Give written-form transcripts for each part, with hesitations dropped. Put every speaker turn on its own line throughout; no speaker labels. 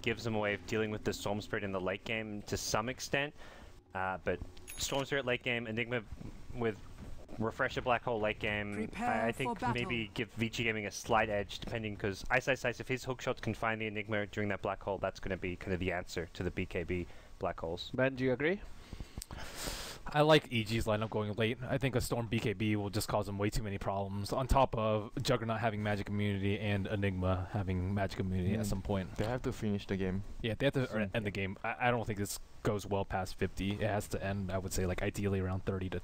gives them a way of dealing with the Storm Spirit in the late game to some extent. But Storm Spirit late game, Enigma with Refresher Black Hole late game, I think maybe give Vici Gaming a slight edge, depending, because Ice, if his hookshots can find the Enigma during that Black Hole, that's going to be kind of the answer to the BKB Black Holes.
Ben, do you agree?
I like EG's lineup going late. I think a Storm BKB will just cause them way too many problems, on top of Juggernaut having magic immunity and Enigma having magic immunity at some point.
They have to finish the game.
Yeah, they have to end the game. I don't think this goes well past 50. It has to end, I would say, like ideally around 30 to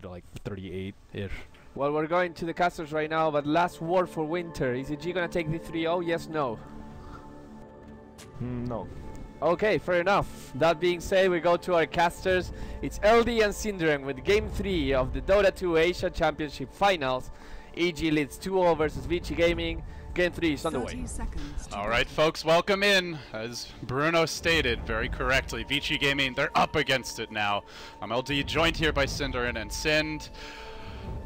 like 38-ish.
Well, we're going to the casters right now, but last word for Winter. Is EG gonna take the 3-0? Yes, no?
No.
Okay, fair enough. That being said, we go to our casters. It's LD and Synderen with Game 3 of the Dota 2 Asia Championship Finals. EG leads 2-0 versus Vici Gaming. Game 3 is underway.
Alright folks, welcome in. As Bruno stated very correctly, Vici Gaming, they're up against it now. I'm LD, joined here by Synderen and Sind.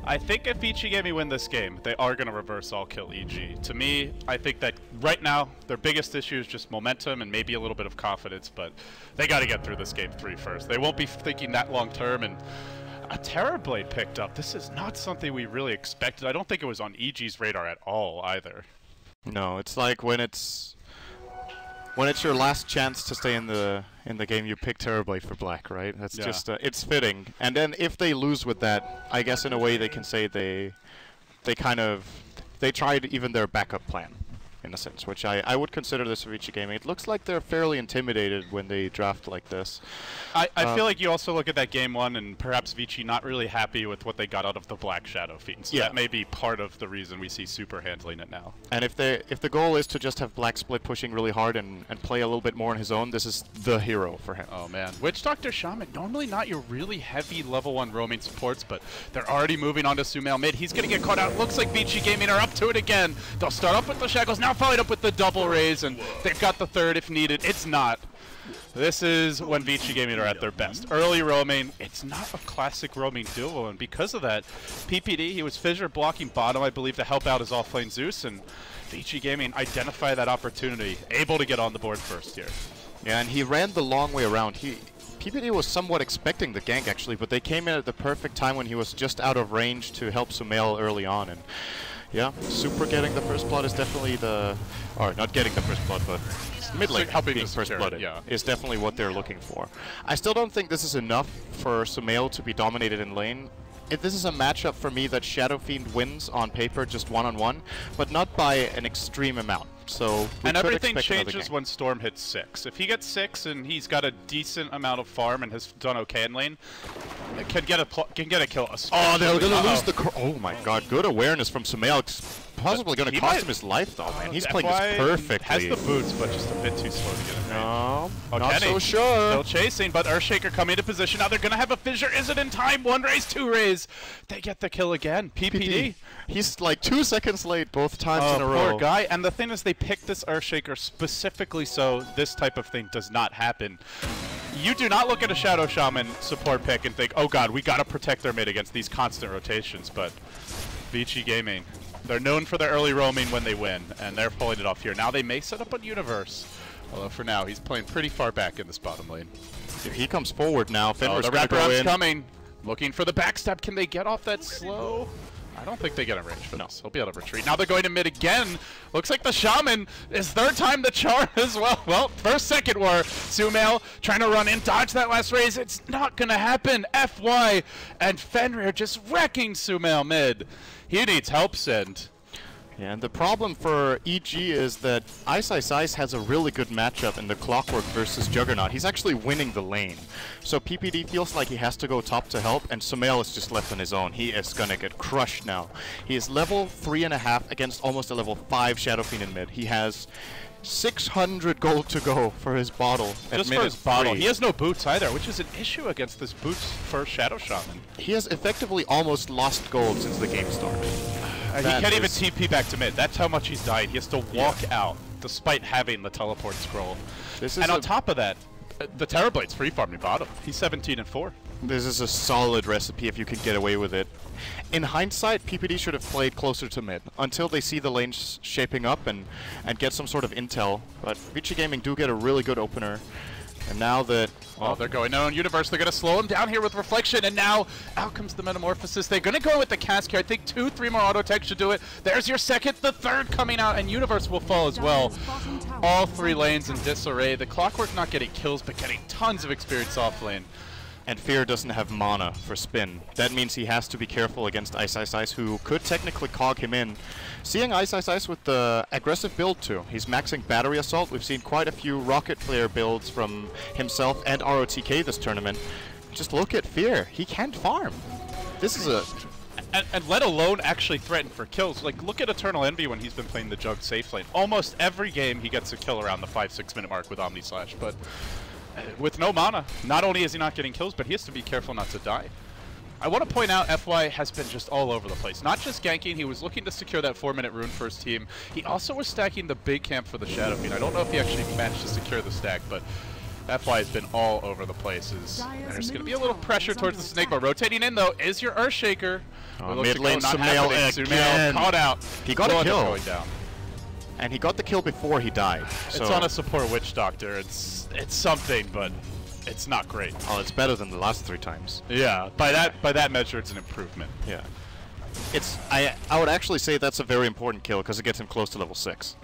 I think if Vici Gaming win this game, they are going to reverse all kill EG. To me, I think that right now, their biggest issue is just momentum and maybe a little bit of confidence, but they got to get through this game 3 first. They won't be thinking that long term, and a Terrorblade picked up. This is not something we really expected. I don't think it was on EG's radar at all either.
No, it's like when it's your last chance to stay in the game, you pick Terrorblade for black, right? That's just it's fitting. And then if they lose with that, I guess in a way they can say they tried even their backup plan, in a sense, which I would consider this Vici Gaming. It looks like they're fairly intimidated when they draft like this.
I feel like you also look at that game 1 and perhaps Vici not really happy with what they got out of the Black Shadow Fiend. So that may be part of the reason we see Super handling it now.
And if the goal is to just have Black Split pushing really hard and play a little bit more on his own, this is the hero for him.
Oh man. Witch Doctor Shaman, normally not your really heavy level 1 roaming supports, but they're already moving on to SumaiL mid. He's going to get caught out. Looks like Vici Gaming are up to it again. They'll start off with the Shackles, now followed up with the double raise, and they've got the third if needed. It's not. This is when Vici Gaming are at their best. Early roaming, it's not a classic roaming duo, and because of that, PPD, he was fissure blocking bottom, I believe, to help out his offlane Zeus, and Vici Gaming identify that opportunity, able to get on the board first here.
Yeah, and he ran the long way around. PPD was somewhat expecting the gank, actually, but they came in at the perfect time when he was just out of range to help SumaiL early on, and yeah, Super getting the first blood is definitely or not getting the first blood, but mid lane helping being first blooded is definitely what they're looking for. I still don't think this is enough for SumaiL to be dominated in lane. This is a matchup for me that Shadow Fiend wins on paper just one-on-one, but not by an extreme amount. So
and everything changes when Storm hits 6. If he gets 6 and he's got a decent amount of farm and has done okay in lane, can get a kill.
Oh, they're gonna lose the. Oh my God! Good awareness from SumaiL. Possibly gonna cost him his life though, man. He's playing this perfectly.
Has the boots, but just a bit too slow to get it.
No, not so sure.
Still chasing, but Earthshaker coming into position. Now they're gonna have a fissure. Is it in time? 1 raise, 2 raise. They get the kill again. PPD.
He's like 2 seconds late both times in a row.
Poor guy. And the thing is, they picked this Earthshaker specifically so this type of thing does not happen. You do not look at a Shadow Shaman support pick and think, oh god, we gotta protect their mid against these constant rotations, but Vici Gaming, they're known for their early roaming when they win, and they're pulling it off here. Now they may set up on Universe, although for now, he's playing pretty far back in this bottom lane.
He comes forward now. Fenrir's
the wraparound's coming. Looking for the backstab. Can they get off that slow? I don't think they get in range for this. He'll be able to retreat. Now they're going to mid again. Looks like the Shaman is third time the charm as well. Well, first, second were SumaiL trying to run in, dodge that last raise. It's not going to happen. FY and Fenrir just wrecking SumaiL mid. He needs help, Sind.
Yeah, and the problem for EG is that Ice has a really good matchup in the Clockwork versus Juggernaut. He's actually winning the lane. So PPD feels like he has to go top to help, and SumaiL is just left on his own. He is gonna get crushed now. He is level 3.5 against almost a level 5 Shadow Fiend in mid. He has 600 gold to go for his bottle.
Just for his bottle. He has no boots either, which is an issue against this boots for Shadow Shaman.
He has effectively almost lost gold since the game started.
He can't even TP back to mid. That's how much he's died. He has to walk out, despite having the teleport scroll. And on top of that, the Terrorblade's free farming bottom. He's 17 and 4.
This is a solid recipe if you can get away with it. In hindsight, PPD should have played closer to mid until they see the lanes shaping up and get some sort of intel. But Vici Gaming do get a really good opener. And now that...
Well, they're going down on Universe. They're going to slow him down here with Reflection. And now out comes the Metamorphosis. They're going to go with the Cask here. I think 2-3 more auto tech should do it. There's your second, the third coming out. And Universe will fall as well. All 3 lanes in disarray. The Clockwork not getting kills, but getting tons of experience off lane.
And Fear doesn't have mana for spin. That means he has to be careful against Ice Ice Ice, who could technically cog him in. Seeing Ice Ice Ice with the aggressive build too. He's maxing Battery Assault. We've seen quite a few Rocket player builds from himself and ROTK this tournament. Just look at Fear. He can't farm. This is a...
And let alone actually threaten for kills. Like, look at Eternal Envy when he's been playing the Jug safe lane. Almost every game he gets a kill around the 5-6 minute mark with Omni Slash, but... with no mana, not only is he not getting kills, but he has to be careful not to die. I want to point out FY has been just all over the place. Not just ganking, he was looking to secure that 4-minute rune for his team. He also was stacking the big camp for the Shadow Fiend. I don't know if he actually managed to secure the stack, but FY has been all over the places. There's going to be a little pressure towards the Snake, but rotating in though is your Earthshaker.
Mid lane SumaiL again.
Caught out.
He got a kill.
Going down.
And he got the kill before he died. So
it's on a support Witch Doctor. It's something, but it's not great.
Oh, it's better than the last 3 times.
Yeah, by that measure, it's an improvement.
Yeah, it's I would actually say that's a very important kill because it gets him close to level 6.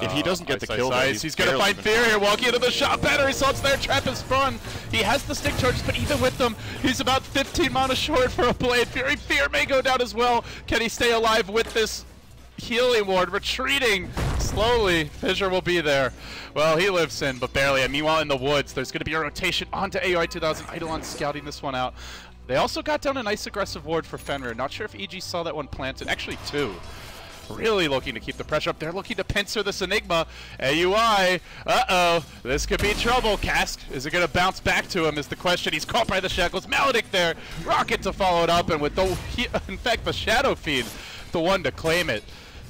If he doesn't get the kill,
he's gonna find Fear here. Walking into the shot, Battery Assault's there. Trap is sprung. He has the stick charges, but even with them, he's about 15 mana short for a Blade Fury. Fear may go down as well. Can he stay alive with this healing ward? Retreating slowly. Fissure will be there. Well, he lives in, but barely. And meanwhile, in the woods, there's going to be a rotation onto AOI 2000. Eidolon scouting this one out. They also got down a nice aggressive ward for Fenrir. Not sure if EG saw that one planted. Actually, 2. Really looking to keep the pressure up. They're looking to pincer this Enigma. AUI. Uh-oh. This could be trouble. Cask, is it going to bounce back to him is the question. He's caught by the Shackles. Maledict there. Rocket to follow it up. And with the, in fact, the Shadow Fiend, the one to claim it.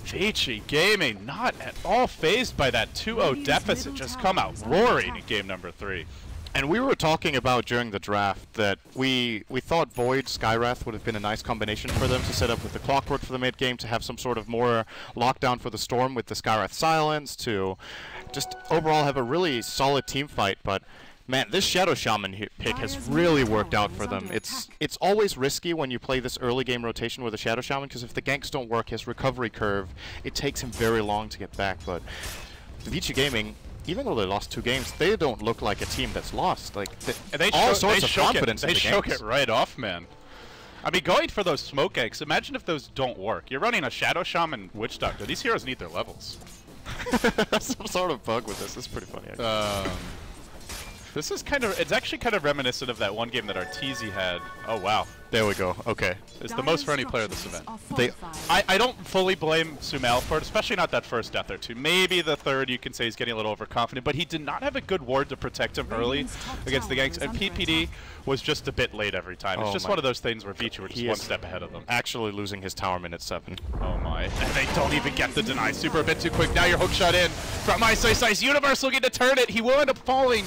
Vici Gaming not at all phased by that 2-0 deficit. Just come out roaring in game number 3.
And we were talking about during the draft that we thought Void Skywrath would have been a nice combination for them to set up with the Clockwork for the mid game, to have some sort of more lockdown for the Storm with the Skywrath Silence, to just overall have a really solid team fight. But man, this Shadow Shaman pick has really worked out for them. It's always risky when you play this early game rotation with a Shadow Shaman, because if the ganks don't work, his recovery curve, it takes him very long to get back. But Vici Gaming, even though they lost 2 games, they don't look like a team that's lost. Like they all sorts of confidence in the
shook
games.
it right off, man. I mean, going for those smoke eggs, imagine if those don't work. You're running a Shadow Shaman Witch Doctor. These heroes need their levels.
Some sort of bug with this. It's pretty funny, actually.
This is it's actually kind of reminiscent of that one game that Arteezy had. Oh, wow.
There we go. Okay.
It's the most friendly player of this event. I don't fully blame SumaiL for it, especially not that first death or 2. Maybe the third you can say he's getting a little overconfident, but he did not have a good ward to protect him early against the ganks, and PPD was just a bit late every time. It's just one of those things where Vici were just one step ahead of them.
Actually losing his tower minute 7.
Oh my. And they don't even get the deny. Super a bit too quick. Now you're hook shot in from Ice Ice Ice. Universe looking to turn it. He will end up falling.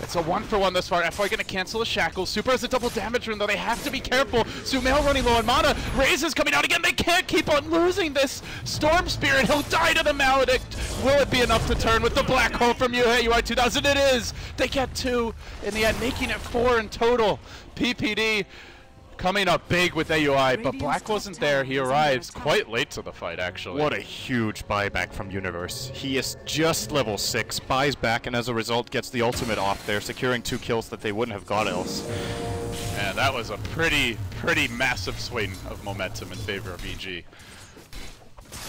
It's a 1-for-1 thus far. FY going to cancel the shackles. Super has a double damage rune, though. They have to be careful. SumaiL running low on mana. Raze is coming out again. They can't keep on losing this. Storm Spirit, he'll die to the Maledict. Will it be enough to turn with the black hole from UI 2000? It is. They get 2 in the end, making it 4 in total. PPD coming up big with AUI, but Black wasn't there. He arrives quite late to the fight, actually.
What a huge buyback from Universe. He is just level 6, buys back, and as a result gets the ultimate off there, securing 2 kills that they wouldn't have got else.
And that was a pretty massive swing of momentum in favor of EG.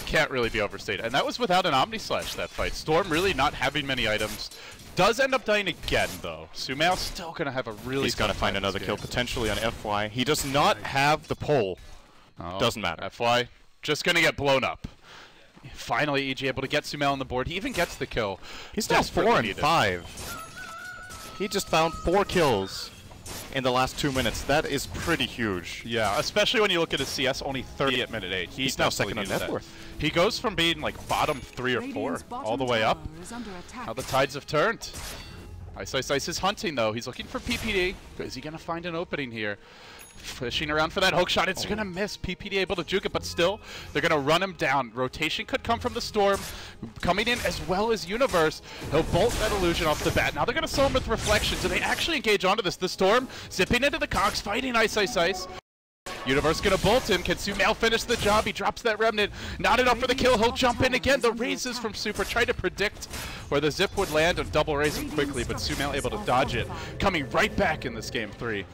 Can't really be overstated. And that was without an Omni Slash, that fight. Storm really not having many items. Does end up dying again, though. SumaiL still going to have a really...
He's going to find another kill, potentially on FY. He does not have the pull. Oh, doesn't matter.
FY just going to get blown up. Finally, EG able to get SumaiL on the board. He even gets the kill.
He's now 4 and 5. He just found 4 kills in the last 2 minutes. That is pretty huge.
Yeah, especially when you look at his CS, only 30 at minute 8.
He's now second on net worth.
He goes from being like bottom 3 or 4 all the way up. How the tides have turned. Ice is hunting though. He's looking for PPD. Is he gonna find an opening here? Fishing around for that hook shot. It's gonna miss. PPD able to juke it, but still, they're gonna run him down. Rotation could come from the Storm, coming in as well as Universe. He'll bolt that illusion off the bat. Now they're gonna slow him with Reflection. Do they actually engage onto this? The Storm zipping into the Cogs, fighting Ice. Universe gonna bolt him. Can SumaiL finish the job? He drops that Remnant. Not enough for the kill. He'll jump in again. The raises from Super. Try to predict where the zip would land and double raise him quickly, but SumaiL able to dodge it. Coming right back in this game 3.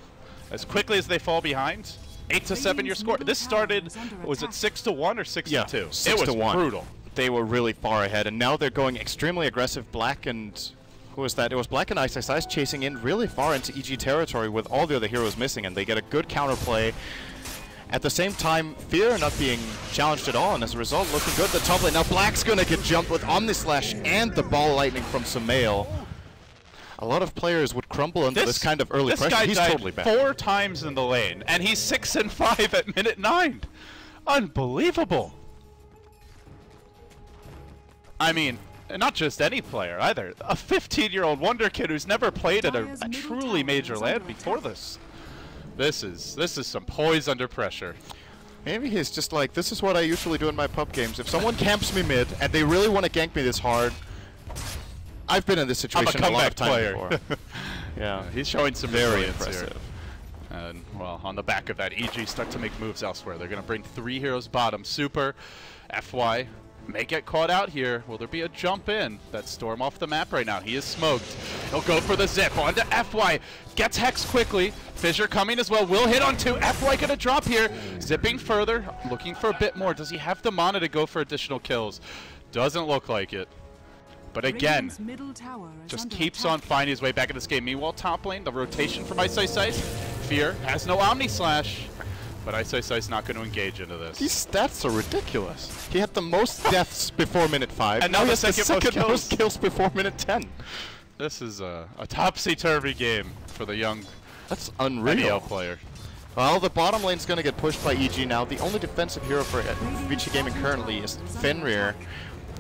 As quickly as they fall behind, 8-7 your score. This started, was it 6-1 or 6-2?
Yeah, 6
it was
to 1.
Brutal.
They were really far ahead, and now they're going extremely aggressive. Black and who was that? It was Black and Ice chasing in really far into EG territory with all the other heroes missing, and they get a good counterplay. At the same time, Fear not being challenged at all, and as a result, looking good. The top lane. Now Black's gonna get jumped with Omnislash and the ball lightning from SumaiL. A lot of players would crumble under this kind of early pressure. He's totally back.
4 times in the lane, and he's 6-5 at minute 9. Unbelievable. I mean, not just any player either. A 15-year-old wonder kid who's never played at a truly major land before this. This is some poise under pressure.
Maybe he's just like, this is what I usually do in my pub games. If someone camps me mid and they really want to gank me this hard, I've been in this situation a lot of times before. Yeah,
he's showing some
very
resilience
impressive.
Here. And, well, on the back of that, EG start to make moves elsewhere. They're going to bring 3 heroes bottom. Super, FY, may get caught out here. Will there be a jump in? That Storm off the map right now. He is smoked. He'll go for the zip. On to FY. Gets Hex quickly. Fissure coming as well. Will hit on 2. FY going to drop here. Zipping further. Looking for a bit more. Does he have the mana to go for additional kills? Doesn't look like it. But again, just keeps on finding his way back in this game. Meanwhile, top lane, the rotation from Ice. Fear has no Omnislash, but Ice not going to engage into this.
These stats are ridiculous. He had the most deaths before minute 5,
and now
he
the
has the
second
most kills before minute 10.
This is a topsy-turvy game for the young
That's unreal
player.
Well, the bottom lane's going to get pushed by EG now. The only defensive hero for Vici Gaming currently is Fenrir,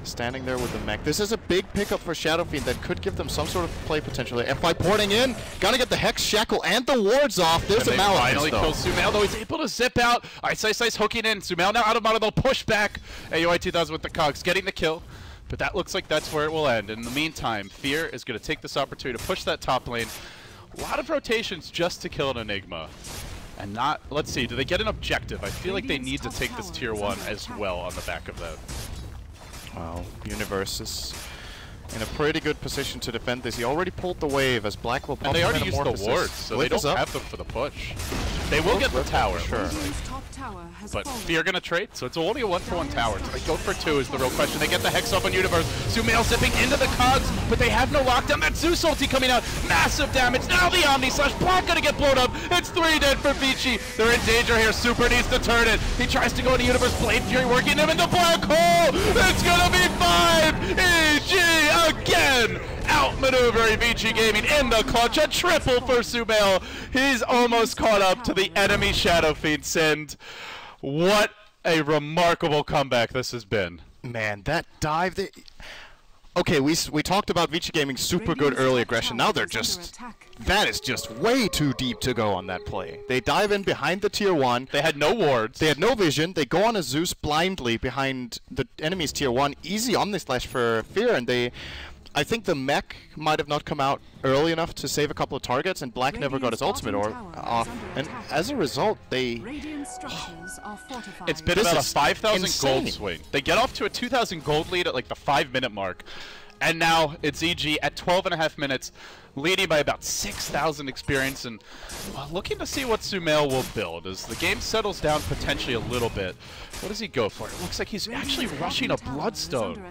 standing there with the mech. This is a big pickup for Shadow Fiend that could give them some sort of play potential. FY porting in, gonna get the Hex Shackle and the wards off. There's a Malachus,
finally kills SumaiL, though he's able to zip out. Ice hooking in. SumaiL now out of mana. They'll push back. AOI 2000 with the Cogs, getting the kill. But that looks like that's where it will end. In the meantime, Fear is going to take this opportunity to push that top lane. A lot of rotations just to kill an Enigma. And not, let's see, do they get an objective? I feel like they need to take this tier 1 as well on the back of that.
Wow, Universe is in a pretty good position to defend this. He already pulled the wave as Black will pop.
And they already used the wards, so they don't have them for the push. They will get the tower,
sure.
But Fear gonna trade, so it's only a 1-for-1 tower. So they go for 2 is the real question. They get the Hex up on Universe. SumaiL zipping into the Cogs, but they have no lockdown. That Zeus ulti coming out, massive damage. Now the Omnislash. Black gonna get blown up. It's 3 dead for Vici. They're in danger here. Super needs to turn it. He tries to go into Universe. Blade Fury working him into Black Hole. It's gonna be 5. EG again. Outmaneuvering Vici Gaming in the clutch. A triple for SumaiL. He's almost caught up to the enemy Shadow Fiend Sind. What a remarkable comeback this has been.
Man, that dive. Okay, we talked about Vici Gaming super good early aggression. Now they're just... That is just way too deep to go on that play. They dive in behind the tier 1.
They had no wards.
They had no vision. They go on a Zeus blindly behind the enemy's tier 1. Easy Omnislash for Fear, and they... I think the mech might have not come out early enough to save a couple of targets, and Black never got his ultimate off. And as a result, they...
It's been about a 5,000 gold swing. They get off to a 2,000 gold lead at like the 5-minute mark. And now it's EG at 12.5 minutes, leading by about 6,000 experience, and looking to see what SumaiL will build as the game settles down potentially a little bit. What does he go for? It looks like he's actually rushing a Bloodstone.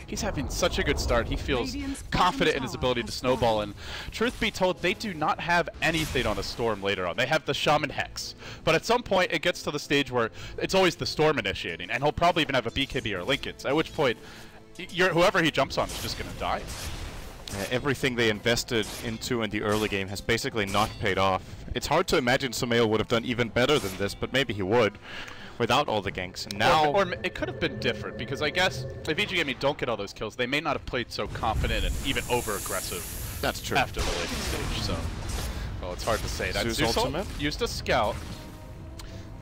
He's having such a good start. He feels confident in his ability to snowball, and truth be told, they do not have anything on a Storm later on. They have the Shaman Hex, but at some point it gets to the stage where it's always the Storm initiating, and he'll probably even have a BKB or Linkens, at which point whoever he jumps on is just going to die.
Everything they invested into in the early game has basically not paid off. It's hard to imagine SumaiL would have done even better than this, but maybe he would without all the ganks. And now,
or it could have been different, because I guess if Vici Gaming don't get all those kills, they may not have played so confident and even over-aggressive
That's true.
After the late stage, so well, it's hard to say. That
Zeus ultimate?
used a scout.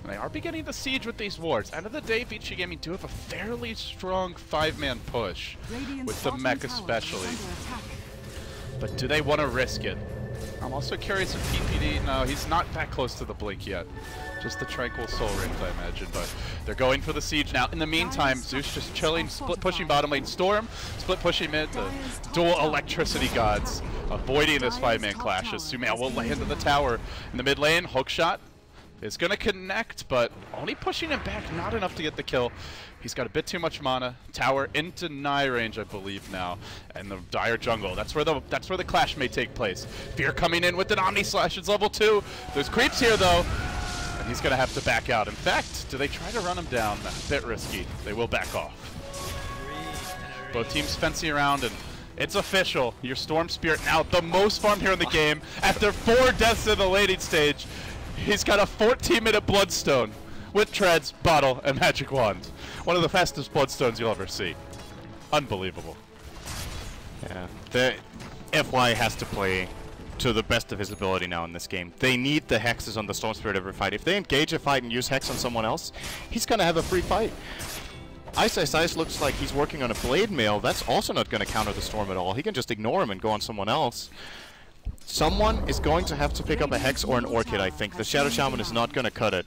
And they are beginning the siege with these wards. End of the day, Vici Gaming do have a fairly strong 5-man push, with the mech especially. But do they want to risk it? I'm also curious if PPD, no, he's not that close to the blink yet. Just the Tranquil Soul Rift, I imagine, but they're going for the siege now. In the meantime, Zeus just chilling, split pushing bottom lane, Storm, split pushing mid, the dual electricity gods, avoiding this 5-man clash as SumaiL will land in the tower. In the mid lane, hookshot is going to connect, but only pushing him back, not enough to get the kill. He's got a bit too much mana. Tower into nigh range, I believe now, and the dire jungle. That's where the clash may take place. Fear coming in with an Omni Slash. It's level 2. There's creeps here though, and he's gonna have to back out. In fact, do they try to run him down? A bit risky. They will back off. Both teams fencing around, and it's official. Your Storm Spirit now the most farmed here in the game. After 4 deaths in the laning stage, he's got a 14-minute Bloodstone with treads, bottle, and magic wand. One of the fastest Bloodstones you'll ever see. Unbelievable.
Yeah, the FY has to play to the best of his ability now in this game. They need the hexes on the Storm Spirit every fight. If they engage a fight and use hex on someone else, he's gonna have a free fight. Ice looks like he's working on a Blade Mail. That's also not gonna counter the Storm at all. He can just ignore him and go on someone else. Someone is going to have to pick up a hex or an Orchid, I think. The Shadow Shaman is not gonna cut it.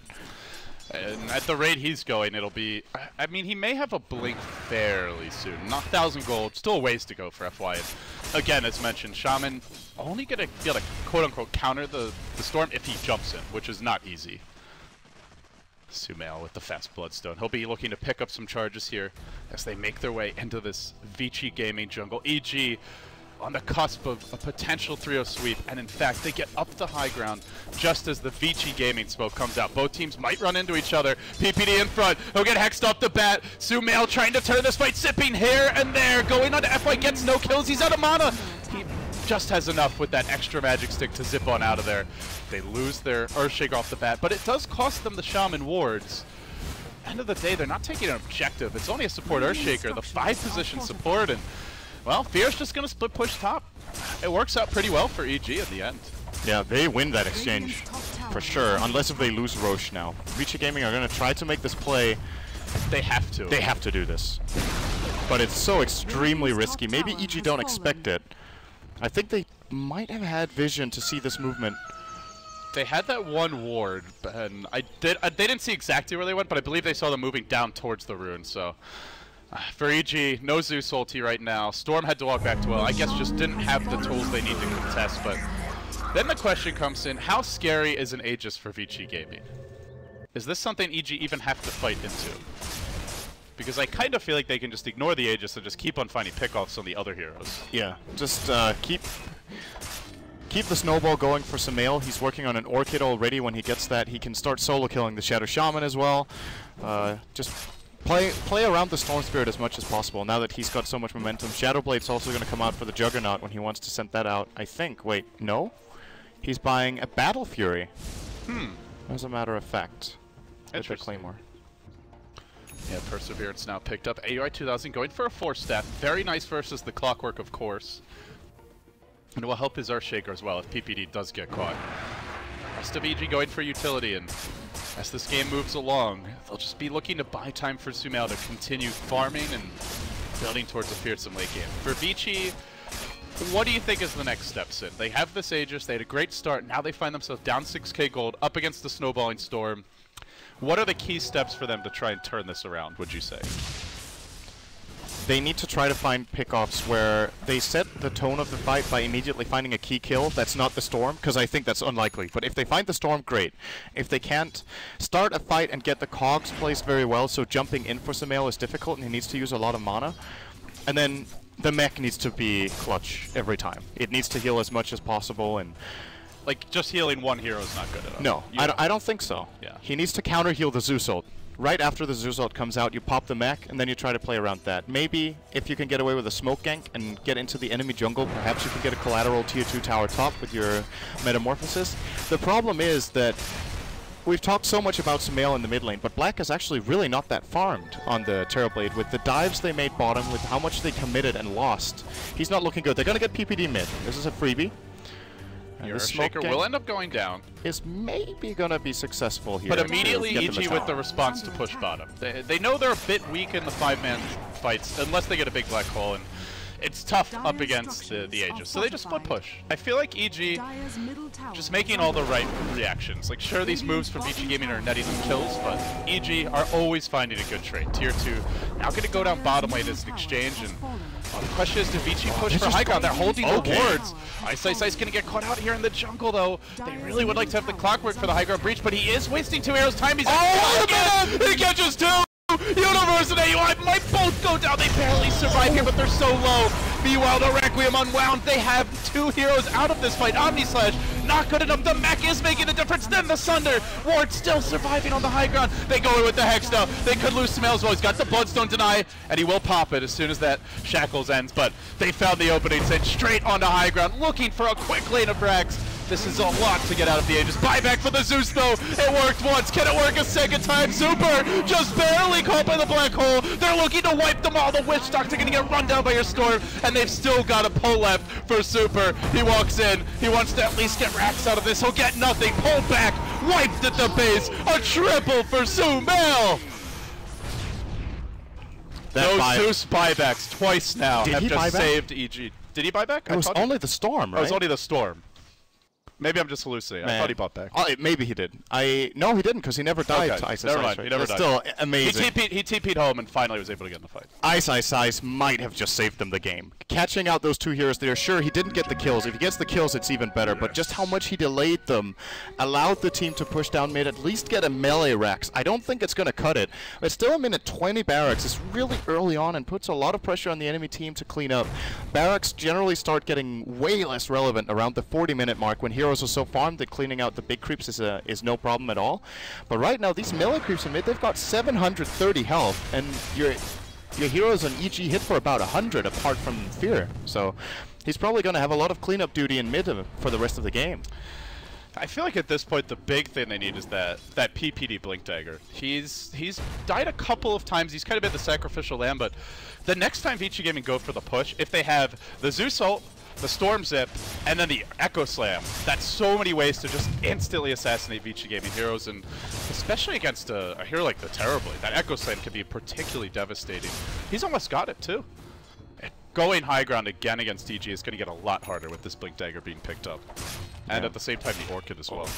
And at the rate he's going, it'll be... I mean, he may have a blink fairly soon. Not 1,000 gold. Still a ways to go for FY. And again, as mentioned, Shaman only going to be able to quote-unquote counter the Storm if he jumps in, which is not easy. SumaiL with the fast Bloodstone. He'll be looking to pick up some charges here as they make their way into this Vici Gaming jungle. EG on the cusp of a potential 3-0 sweep, and in fact, they get up the high ground just as the Vici Gaming smoke comes out. Both teams might run into each other. PPD in front. He'll get hexed off the bat. SumaiL trying to turn this fight, sipping here and there. Going on to FY, gets no kills. He's out of mana. He just has enough with that extra magic stick to zip on out of there. They lose their Earthshaker off the bat, but it does cost them the Shaman wards. End of the day, they're not taking an objective. It's only a support Earthshaker, the 5-position support, and well, Fear's just going to split push top. It works out pretty well for EG at the end.
Yeah, they win that exchange for sure, unless if they lose Roche now. Vici Gaming are going to try to make this play.
They have to.
They have to do this. But it's so extremely risky. Maybe EG don't expect it. I think they might have had vision to see this movement.
They had that one ward, and they didn't see exactly where they went, but I believe they saw them moving down towards the rune, so... For EG, no Zeus ulti right now. Storm had to walk back to well. I guess just didn't have the tools they need to contest, but then the question comes in, how scary is an Aegis for Vici Gaming? Is this something EG even have to fight into? Because I kind of feel like they can just ignore the Aegis and just keep on finding pickoffs on the other heroes.
Yeah, just keep the snowball going for SumaiL. He's working on an Orchid already. When he gets that, he can start solo killing the Shadow Shaman as well. Just play around the Storm Spirit as much as possible now that he's got so much momentum. Shadowblade's also going to come out for the Juggernaut when he wants to send that out, I think. Wait, no? He's buying a Battle Fury. As a matter of fact. With the Claymore.
Yeah, Perseverance now picked up. AUI 2000 going for a 4-stat. Very nice versus the Clockwork, of course. And it will help his Earthshaker as well if PPD does get caught. Rest of EG going for utility, and as this game moves along, they'll just be looking to buy time for SumaiL to continue farming and building towards a fearsome late game. For Vici, what do you think is the next step, Sid? They have this Aegis, they had a great start, now they find themselves down 6k gold, up against the snowballing Storm. What are the key steps for them to try and turn this around, would you say?
They need to try to find pickoffs where they set the tone of the fight by immediately finding a key kill that's not the Storm, because I think that's unlikely. But if they find the Storm, great. If they can't, start a fight and get the cogs placed very well, so jumping in for SumaiL is difficult and he needs to use a lot of mana. And then the mech needs to be clutch every time. It needs to heal as much as possible, and
like, just healing one hero is not good enough.
No, I don't think so.
Yeah.
He needs to counter heal the Zeus ult. Right after the Zeus ult comes out, you pop the mech, and then you try to play around that. Maybe, if you can get away with a smoke gank and get into the enemy jungle, perhaps you can get a collateral tier 2 tower top with your Metamorphosis. The problem is that we've talked so much about SumaiL in the mid lane, but Black is actually really not that farmed on the Terrorblade. With the dives they made bottom, with how much they committed and lost, he's not looking good. They're going to get PPD mid. This is a freebie.
Your Shaker will end up going down.
Is maybe going to be successful here.
But immediately EG with the response to push bottom. They know they're a bit weak in the 5-man fights, unless they get a big black hole, and it's tough up against the Aegis. So they just split push. I feel like EG just making all the right reactions. Like, sure, these moves from Vici Gaming are netting them kills, but EG are always finding a good trade. Tier 2 now going to go down bottom lane as an exchange, and the question is, do Vici push for high ground? They're holding the wards. Ice going to get caught out here in the jungle, though. They really would like to have the clockwork for the high ground breach, but he is wasting 2 arrows time. He's he catches 2! Universe and AUI might both go down. They barely survive here, but they're so low. Meanwhile, the Requiem unwound. They have 2 heroes out of this fight. Omnislash, not good enough. The mech is making a difference. Then the Sunder. Ward still surviving on the high ground. They go in with the Hex now. They could lose SumaiL as well. He's got the Bloodstone deny, and he will pop it as soon as that Shackles ends. But they found the opening, sent straight onto high ground, looking for a quick lane of Brax. This is a lot to get out of the Aegis. Buyback for the Zeus, though. It worked once. Can it work a second time? Super just barely caught by the black hole. They're looking to wipe them all. The Witch Doctor going to get run down by your Storm, and they've still got a pull left for Super. He walks in. He wants to at least get Rax out of this. He'll get nothing. Pull back. Wiped at the base. A triple for SumaiL. Those Zeus buybacks twice now have just saved EG. Did he buy back?
It was only the Storm, right?
Oh, it was only the Storm. Maybe I'm just hallucinating. Man. I thought he bought back.
Maybe he did. No, he didn't, because he never died to Ice.
Never mind.
Right?
He never died.
Still amazing.
He TP'd home and finally was able to get in the fight.
Ice might have just saved them the game. Catching out those 2 heroes there, sure, he didn't get the kills. If he gets the kills, it's even better. But just how much he delayed them allowed the team to push down mid, at least get a melee Rax. I don't think it's going to cut it. But still a minute 20 Barracks is really early on and puts a lot of pressure on the enemy team to clean up. Barracks generally start getting way less relevant around the 40-minute mark when heroes are so farmed that cleaning out the big creeps is no problem at all. But right now, these melee creeps in mid, they've got 730 health, and your heroes on EG hit for about 100 apart from Fear. So he's probably going to have a lot of cleanup duty in mid for the rest of the game.
I feel like at this point the big thing they need is that PPD Blink Dagger. He's died a couple of times. He's kind of been the sacrificial lamb, but the next time Vici Gaming go for the push, if they have the Zeus ult, the Storm Zip, and then the Echo Slam, that's so many ways to just instantly assassinate Vici Gaming heroes, and especially against a hero like the Terrorblade, that Echo Slam can be particularly devastating. He's almost got it too. Going high ground again against EG is going to get a lot harder with this Blink Dagger being picked up. And at the same time, the Orchid as well.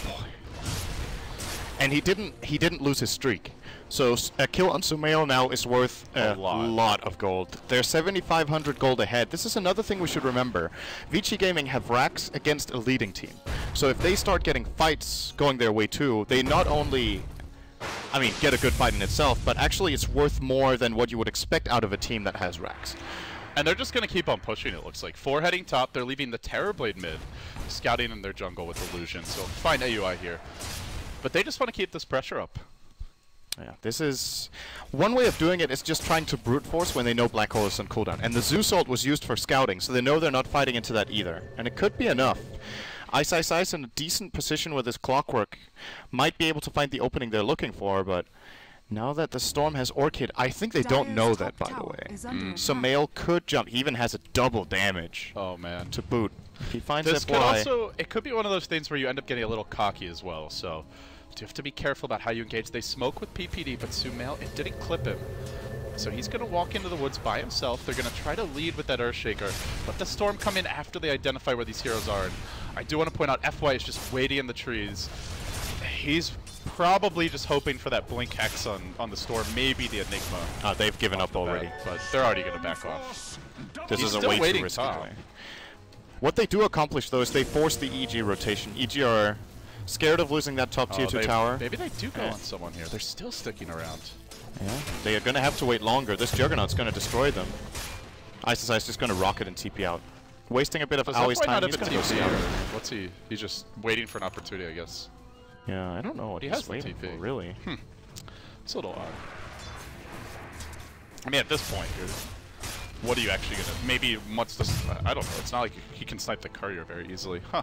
And he didn't lose his streak. So a kill on SumaiL now is worth a lot of gold. They're 7,500 gold ahead. This is another thing we should remember. Vici Gaming have Rax against a leading team. So if they start getting fights going their way too, they not only, I mean, get a good fight in itself, but actually it's worth more than what you would expect out of a team that has Rax.
And they're just going to keep on pushing, it looks like. 4 heading top, they're leaving the Terrorblade mid, scouting in their jungle with Illusion, so fine AUI here. But they just want to keep this pressure up.
Yeah, this is... One way of doing it is just trying to brute force when they know Black Hole is on cooldown. And the Zeus ult was used for scouting, so they know they're not fighting into that either. And it could be enough. Ice in a decent position with his clockwork might be able to find the opening they're looking for, but... Now that the Storm has Orchid, I think they don't know that, by the way. SumaiL could jump. He even has a double damage.
Oh, man.
To boot. He finds
this
that
could also, it could be one of those things where you end up getting a little cocky as well, so you have to be careful about how you engage. They smoke with PPD, but SumaiL, it didn't clip him. So he's going to walk into the woods by himself. They're going to try to lead with that Earthshaker. Let the Storm come in after they identify where these heroes are. And I do want to point out, FY is just waiting in the trees. He's probably just hoping for that Blink Hex on the Storm, maybe the Enigma.
They've given up already.
But they're already going to back off.
This is a way too risky play. What they do accomplish, though, is they force the EG rotation. EG are scared of losing that top tier 2 tower.
Maybe they do go on someone here. They're still sticking around.
Yeah, they are going to have to wait longer. This Juggernaut's going to destroy them. Ice just going to rocket and TP out. Wasting a bit of Aui's time. He's going to go see out.
What's he? He's just waiting for an opportunity, I guess.
Yeah, I don't know what he's waiting for, really.
It's a little odd. I mean, at this point, dude, what are you actually going to... Maybe once this... I don't know. It's not like he can snipe the courier very easily. Huh.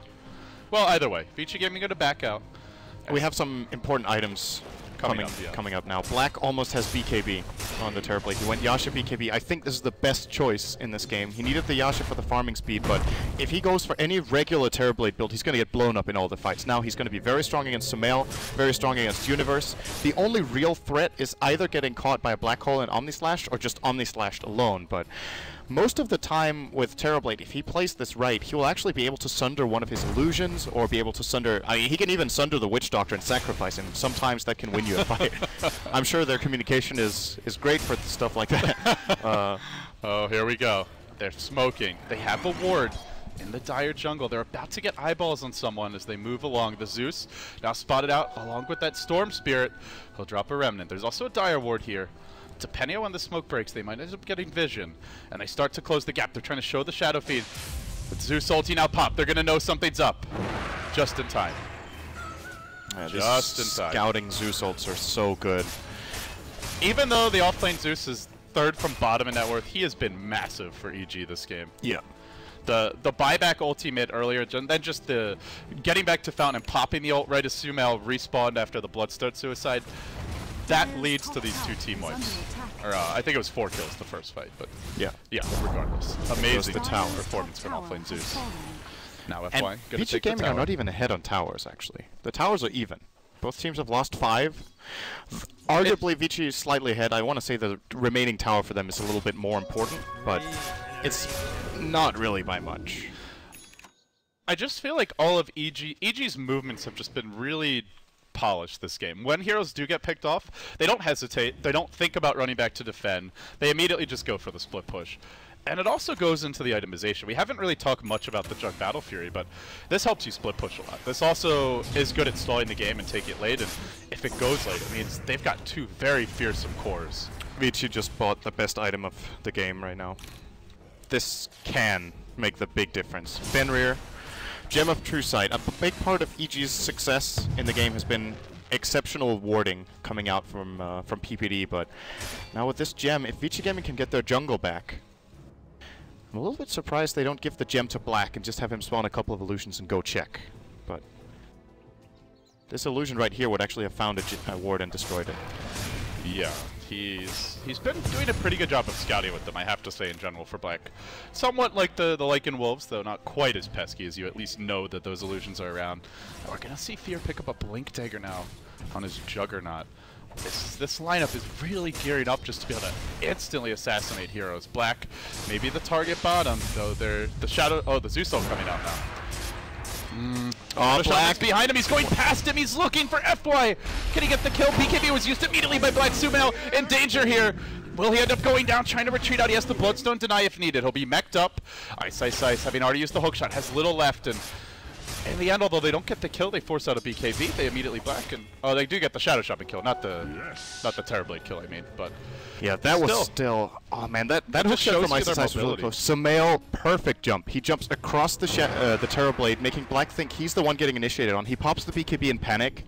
Well, either way, Vici Gaming going to back out.
We have some important items coming up now. Black almost has BKB on the Terrorblade. He went Yasha BKB. I think this is the best choice in this game. He needed the Yasha for the farming speed, but if he goes for any regular Terrorblade build, he's going to get blown up in all the fights. Now he's going to be very strong against SumaiL, very strong against Universe. The only real threat is either getting caught by a Black Hole and Omnislash or just Omnislashed alone, but most of the time with Terrorblade, if he plays this right, he will actually be able to sunder one of his illusions, or be able to sunder... I mean, he can even sunder the Witch Doctor and sacrifice him. Sometimes that can win you a fight. I'm sure their communication is great for stuff like that.
Oh, here we go. They're smoking. They have a ward in the dire jungle. They're about to get eyeballs on someone as they move along. The Zeus now spotted out along with that Storm Spirit. He'll drop a Remnant. There's also a dire ward here. Depending on when the smoke breaks, they might end up getting vision. And they start to close the gap. They're trying to show the Shadow Feed. With Zeus ulti now pop, they're going to know something's up. Just in time. Just in time.
Scouting Zeus ults are so good.
Even though the off-lane Zeus is third from bottom in net worth, he has been massive for EG this game.
Yeah.
The buyback ulti mid earlier, then just the getting back to Fountain and popping the ult right as SumaiL respawned after the Bloodstone suicide. That leads to these 2 team wipes. Or I think it was 4 kills the first fight, but yeah, regardless. Amazing performance from offlane Zeus. Now FY,
and Vici Gaming are not even ahead on towers, actually. The towers are even. Both teams have lost 5. Arguably, Vici is slightly ahead. I want to say the remaining tower for them is a little bit more important, but it's not really by much.
I just feel like all of EG's movements have just been really polished this game. When heroes do get picked off, they don't hesitate, they don't think about running back to defend, they immediately just go for the split push. And it also goes into the itemization. We haven't really talked much about the Jug Battle Fury, but this helps you split push a lot. This also is good at stalling the game and take it late, and if it goes late, it means they've got 2 very fearsome cores.
Vici just bought the best item of the game right now. This can make the big difference. Fenrir, Gem of True Sight. A big part of EG's success in the game has been exceptional warding coming out from PPD, but now with this gem, if Vici Gaming can get their jungle back, I'm a little bit surprised they don't give the gem to Black and just have him spawn a couple of illusions and go check. But this illusion right here would actually have found a ward and destroyed it.
Yeah, he's been doing a pretty good job of scouting with them, I have to say, in general, for Black. Somewhat like the Lycan Wolves, though not quite as pesky, as you at least know that those illusions are around. And we're going to see Fear pick up a Blink Dagger now on his Juggernaut. This lineup is really gearing up just to be able to instantly assassinate heroes. Black, maybe the target bottom, though the Shadow... Oh, the Zeus ult coming out now.
Oh, Black
behind him. He's going past him. He's looking for FY. Can he get the kill? BKB was used immediately by Black. SumaiL in danger here. Will he end up going down, trying to retreat out? He has the Bloodstone deny if needed. He'll be mech'd up. Ice, having already used the hook shot, has little left. And in the end, although they don't get the kill, they force out a BKB. They immediately Black, and oh, they do get the Shadow Shopping kill, not the Terrorblade kill. I mean, but
yeah, that was still. Oh man, that hook shot from Ice was really close. SumaiL, perfect jump. He jumps across the Terrorblade, making Black think he's the one getting initiated on. He pops the BKB in panic.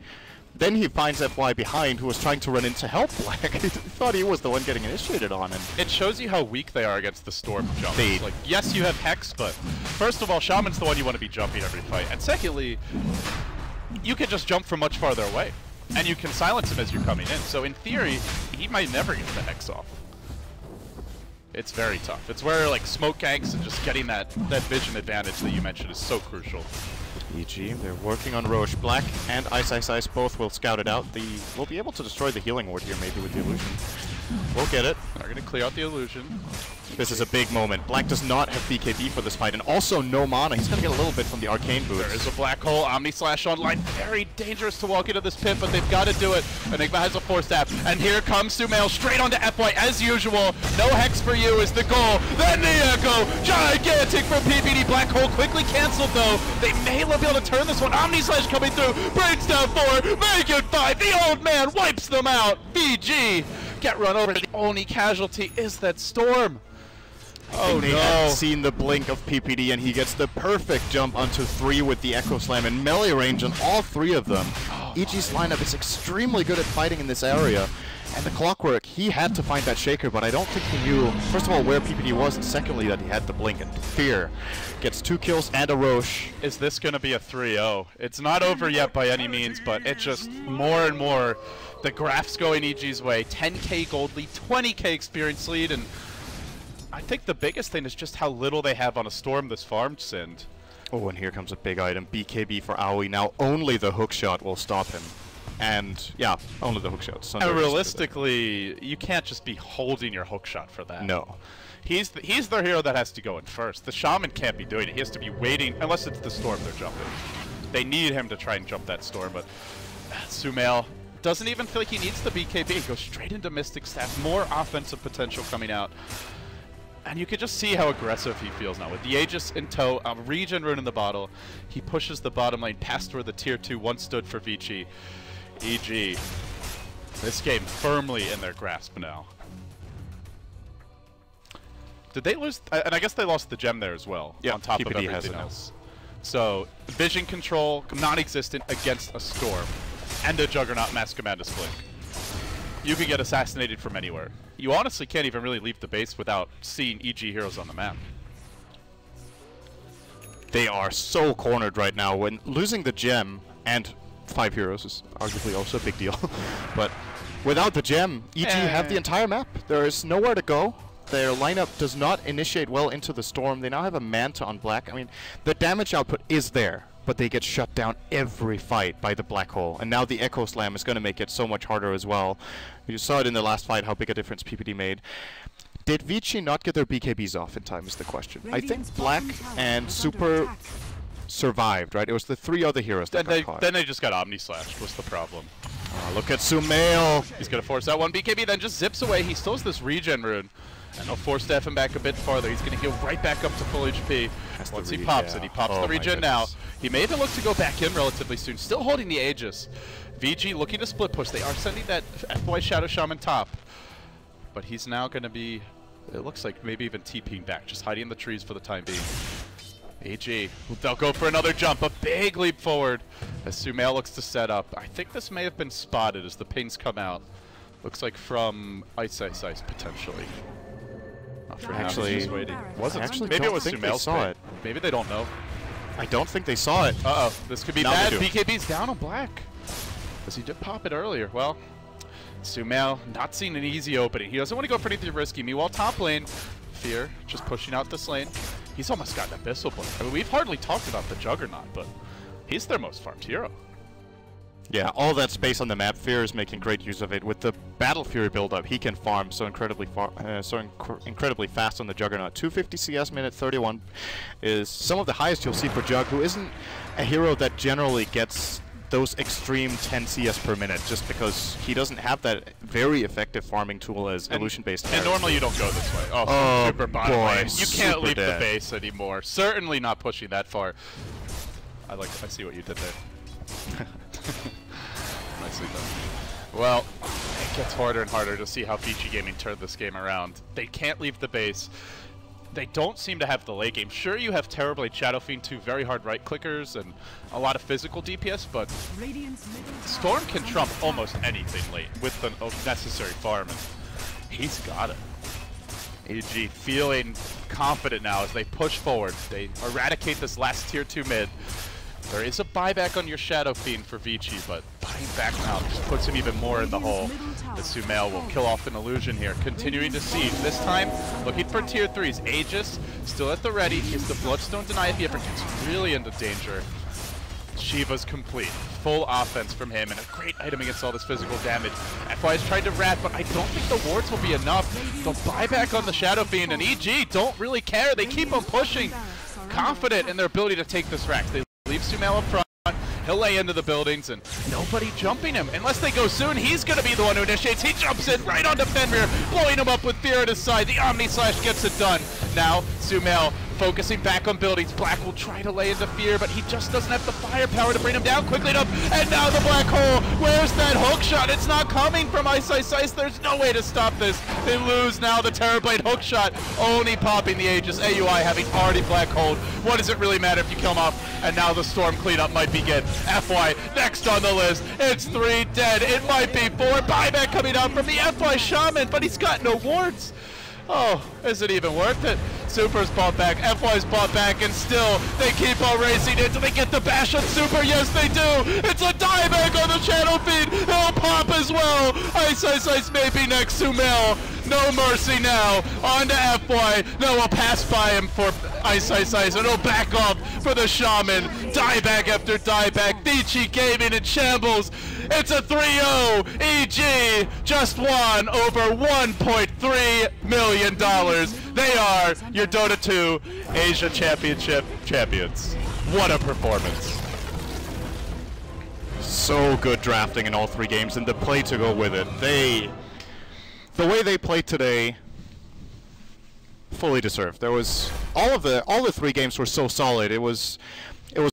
Then he finds FY behind, who was trying to run in to help Black. He thought he was the one getting initiated on. And
it shows you how weak they are against the Storm jumps. Like, yes, you have Hex, but first of all, Shaman's the one you want to be jumping every fight. And secondly, you can just jump from much farther away. And you can silence him as you're coming in. So in theory, he might never get the Hex off. It's very tough. It's where, like, smoke ganks and just getting that vision advantage that you mentioned is so crucial.
EG, they're working on Roche. Black and Ice both will scout it out. We'll be able to destroy the healing ward here maybe with the illusion. We'll get it.
They're going to clear out the illusion.
This is a big moment. Black does not have BKB for this fight, and also no mana. He's going to get a little bit from the arcane boost.
There is a black hole. Omnislash online. Very dangerous to walk into this pit, but they've got to do it. Enigma has a 4-staff, and here comes SumaiL straight onto FY as usual. No Hex for you is the goal. Then the echo. Gigantic from PPD. Black hole quickly canceled, though. They may be able to turn this one. Omnislash coming through. Brings down 4. Make it 5. The old man wipes them out. VG get run over. The only casualty is that Storm.
Oh, they had seen the blink of PPD, and he gets the perfect jump onto 3 with the Echo Slam and melee range on all 3 of them. EG's lineup is extremely good at fighting in this area, And the Clockwork, he had to find that Shaker, but I don't think he knew, first of all, where PPD was, and secondly, that he had the Blink. And Fear gets 2 kills and a Roche.
Is this going to be a 3-0? It's not over yet by any means, but it's just more and more the graph's going EG's way. 10k gold lead, 20k experience lead, and I think the biggest thing is just how little they have on a Storm this farm, Sind.
Oh, and here comes a big item. BKB for Aoi. Now only the hookshot will stop him. And, yeah, only the hookshot.
And realistically, you can't just be holding your hookshot for that.
No.
He's the hero that has to go in first. The Shaman can't be doing it. He has to be waiting, unless it's the Storm they're jumping. They need him to try and jump that Storm, but SumaiL doesn't even feel like he needs the BKB. He goes straight into Mystic Staff. More offensive potential coming out. And you can just see how aggressive he feels now. With the Aegis in tow, a regen rune in the bottle, he pushes the bottom lane past where the tier 2 once stood for Vici. EG, this game firmly in their grasp now. Did they lose? And I guess they lost the gem there as well,
yeah,
on top
PPD
of everything else. So, vision control, non-existent against a Storm, and a Juggernaut Mass Commandus Blink. You can get assassinated from anywhere. You honestly can't even really leave the base without seeing EG heroes on the map.
They are so cornered right now. When losing the gem and 5 heroes is arguably also a big deal. But without the gem, EG have the entire map. There is nowhere to go. Their lineup does not initiate well into the Storm. They now have a Manta on Black. I mean, the damage output is there, but they get shut down every fight by the Black Hole. And now the Echo Slam is going to make it so much harder as well. You saw it in the last fight, how big a difference PPD made. Did Vici not get their BKBs off in time is the question. I think Black and Super survived, right? It was the 3 other heroes that got caught.
Then they just got Omni-Slashed, was the problem.
Oh, look at SumaiL.
He's going to force out one BKB, then just zips away. He still has this regen rune. And he'll force Steph him back a bit farther. He's going to heal right back up to full HP. Once he pops it, he pops the regen now. He may even look to go back in relatively soon. Still holding the Aegis. VG looking to split push. They are sending that FY Shadow Shaman top. But he's now going to be, it looks like maybe even TPing back. Just hiding in the trees for the time being. AG, they'll go for another jump. A big leap forward as SumaiL looks to set up. I think this may have been spotted as the pings come out. Looks like from Ice potentially.
Actually,
maybe it was SumaiL's
saw it.
Maybe they don't know.
I don't think they saw it.
Uh-oh, this could be bad. BKB's down on Black. Because he did pop it earlier. Well, SumaiL not seeing an easy opening. He doesn't want to go for anything risky. Meanwhile, top lane, Fear just pushing out this lane. He's almost got an Abyssal Blink. I mean, we've hardly talked about the Juggernaut, but he's their most farmed hero.
Yeah, all that space on the map, Fear is making great use of it. With the Battle Fury build-up, he can farm so incredibly fast on the Juggernaut. 250 CS minute 31 is some of the highest you'll see for Jug, who isn't a hero that generally gets those extreme 10 CS per minute, just because he doesn't have that very effective farming tool as illusion-based.
And normally you don't go this way. Oh, super bottom lane. You can't leave
dead.
the base anymore. Certainly not pushing that far. I see what you did there. Nicely done. Well, it gets harder and harder to see how Vici Gaming turned this game around. They can't leave the base. They don't seem to have the late game. Sure, you have Terrorblade, Shadow Fiend, 2 very hard right clickers, and a lot of physical DPS, but Storm can trump almost anything late with the necessary farm, and he's got it. AG feeling confident now as they push forward. They eradicate this last tier 2 mid. There is a buyback on your Shadow Fiend for Vici, but buying back now just puts him even more in the hole. The SumaiL will kill off an illusion here, continuing to siege. This time, looking for tier 3s. Aegis still at the ready. Is the Bloodstone deny if he ever gets really into danger? Shiva's complete. Full offense from him, and a great item against all this physical damage. FY has tried to rat, but I don't think the wards will be enough. The buyback on the Shadow Fiend, and EG don't really care. They keep on pushing, confident in their ability to take this rack. They leave SumaiL up front. He'll lay into the buildings, and nobody jumping him. Unless they go soon, he's going to be the one who initiates. He jumps in right onto Fenrir, blowing him up with Fear at his side. The Omni-Slash gets it done. Now, SumaiL focusing back on buildings. Black will try to lay into Fear, but he just doesn't have the firepower to bring him down quickly enough. And now the Black Hole. Where's that hook shot? It's not coming from Ice. There's no way to stop this. They lose now the Terrorblade hook shot, only popping the Aegis. AUI having already Black Hole. What does it really matter if you kill him off? And now the Storm cleanup might begin. FY next on the Nautilus. It's 3 dead. It might be 4. Buyback coming out from the FY Shaman, but he's got no wards. Oh, is it even worth it? Super's bought back, FY's bought back, and still they keep on racing into. They get the bash on Super. Yes, they do. It's a dieback on the channel feed. He'll pop as well. Ice maybe next. SumaiL. No mercy now. On to FY. No, we'll pass by him for Ice. And he'll back off for the Shaman. Dieback after dieback. Vici Gaming in shambles. It's a 3-0. EG just won over $1.3 million. They are your Dota 2 Asia Championship champions. What a performance.
So good drafting in all 3 games, and the play to go with it. The way they played today, fully deserved. There was all the 3 games were so solid. It was